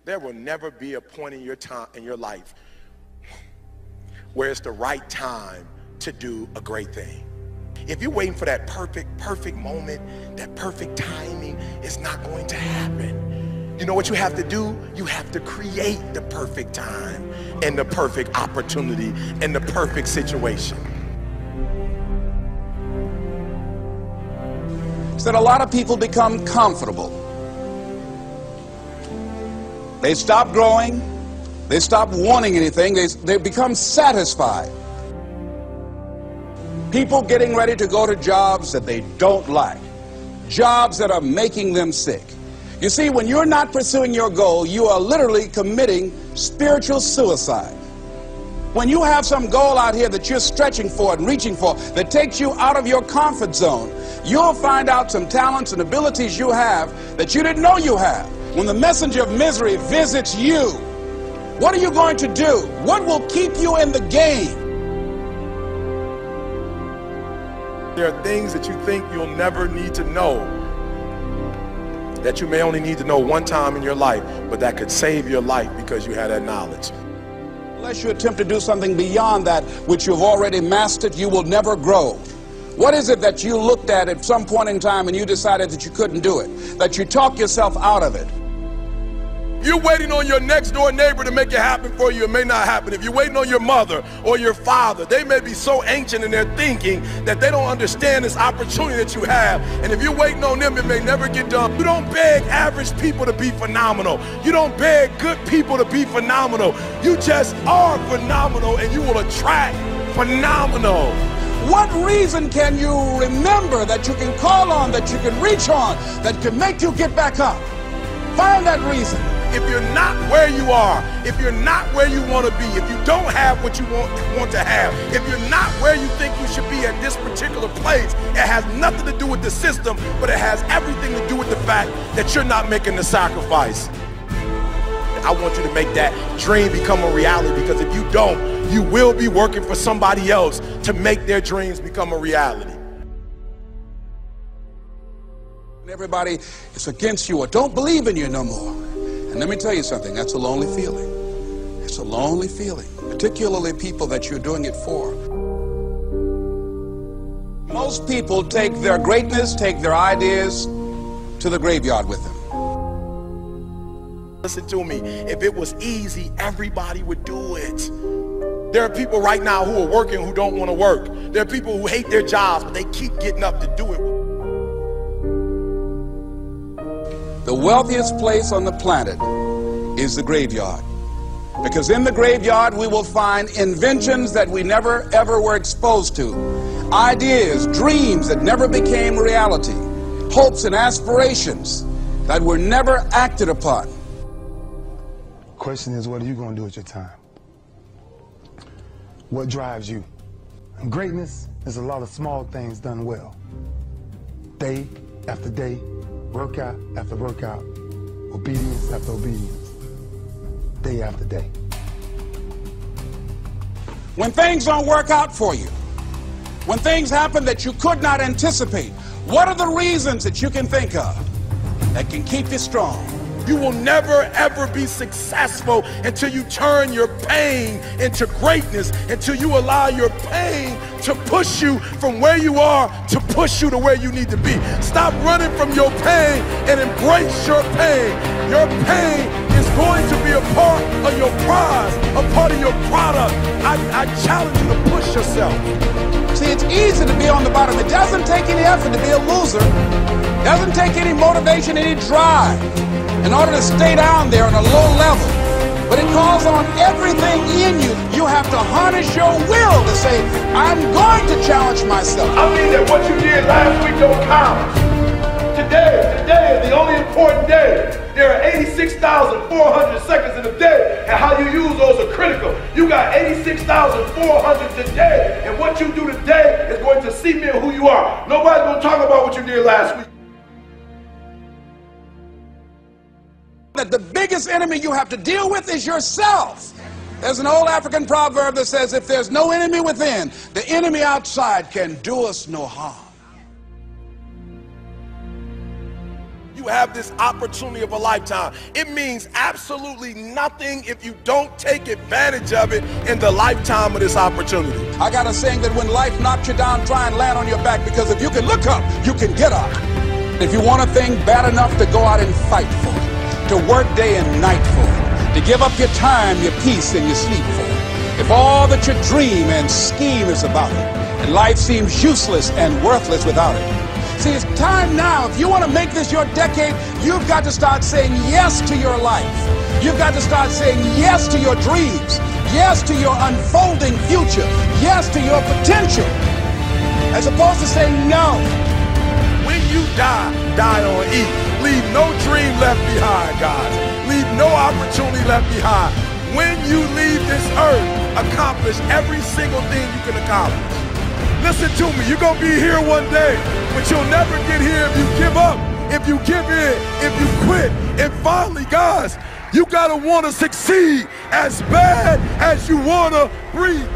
There will never be a point in your time, in your life, where it's the right time to do a great thing. If you're waiting for that perfect moment, that perfect timing, it's not going to happen. You know what you have to do? You have to create the perfect time and the perfect opportunity and the perfect situation. So that a lot of people become comfortable. They stop growing. They stop wanting anything. They become satisfied. People getting ready to go to jobs that they don't like. Jobs that are making them sick. You see, when you're not pursuing your goal, you are literally committing spiritual suicide. When you have some goal out here that you're stretching for and reaching for that takes you out of your comfort zone, you'll find out some talents and abilities you have that you didn't know you have. When the messenger of misery visits you, what are you going to do? What will keep you in the game? There are things that you think you'll never need to know, that you may only need to know one time in your life, but that could save your life because you had that knowledge. Unless you attempt to do something beyond that which you've already mastered, you will never grow. What is it that you looked at some point in time and you decided that you couldn't do it, that you talked yourself out of it? You're waiting on your next door neighbor to make it happen for you. It may not happen. If you're waiting on your mother or your father, they may be so ancient in their thinking that they don't understand this opportunity that you have. And if you're waiting on them, it may never get done. You don't beg average people to be phenomenal. You don't beg good people to be phenomenal. You just are phenomenal, and you will attract phenomenal. What reason can you remember that you can call on, that you can reach on, that can make you get back up? Find that reason. If you're not where you are, if you're not where you want to be, if you don't have what you want to have, if you're not where you think you should be at this particular place, it has nothing to do with the system, but it has everything to do with the fact that you're not making the sacrifice. I want you to make that dream become a reality, because if you don't, you will be working for somebody else to make their dreams become a reality. Everybody is against you or don't believe in you no more. And let me tell you something, that's a lonely feeling. It's a lonely feeling, particularly people that you're doing it for. Most people take their greatness, take their ideas to the graveyard with them. Listen to me, if it was easy, everybody would do it. There are people right now who are working who don't want to work. There are people who hate their jobs, but they keep getting up to do it. The wealthiest place on the planet is the graveyard. Because in the graveyard we will find inventions that we never ever were exposed to. Ideas, dreams that never became reality. Hopes and aspirations that were never acted upon. Question is, what are you going to do with your time? What drives you? And greatness is a lot of small things done well. Day after day, workout after workout, obedience after obedience, day after day. When things don't work out for you, when things happen that you could not anticipate, what are the reasons that you can think of that can keep you strong? You will never ever be successful until you turn your pain into greatness, until you allow your pain to push you from where you are to push you to where you need to be. Stop running from your pain and embrace your pain. Your pain is going to be a part of your prize, a part of your product. I challenge you to push yourself. See, it's easy to be on the bottom. It doesn't take any effort to be a loser. It doesn't take any motivation, any drive in order to stay down there on a low level. But it calls on everything in you. You have to harness your will to say, I'm going to challenge myself. I mean that what you did last week don't count. Today is the only important day. There are 86,400 seconds in a day, and how you use those are critical. You got 86,400 today, and what you do today is going to cement who you are. Nobody's going to talk about what you did last week. That the biggest enemy you have to deal with is yourself. There's an old African proverb that says, if there's no enemy within, the enemy outside can do us no harm. You you have this opportunity of a lifetime. It means absolutely nothing if you don't take advantage of it in the lifetime of this opportunity. I got a saying that when life knocks you down, try and land on your back, because if you can look up, you can get up. If you want a thing bad enough to go out and fight for it, to work day and night for it, to give up your time, your peace, and your sleep for it, if all that you dream and scheme is about it, and life seems useless and worthless without it. See, it's time now. If you want to make this your decade, you've got to start saying yes to your life. You've got to start saying yes to your dreams, yes to your unfolding future, yes to your potential, as opposed to saying no. When you die, die on E. Leave no dream left behind, guys. Leave no opportunity left behind. When you leave this earth, accomplish every single thing you can accomplish. Listen to me, you're going to be here one day, but you'll never get here if you give up, if you give in, if you quit. And finally, guys, you got to want to succeed as bad as you want to breathe.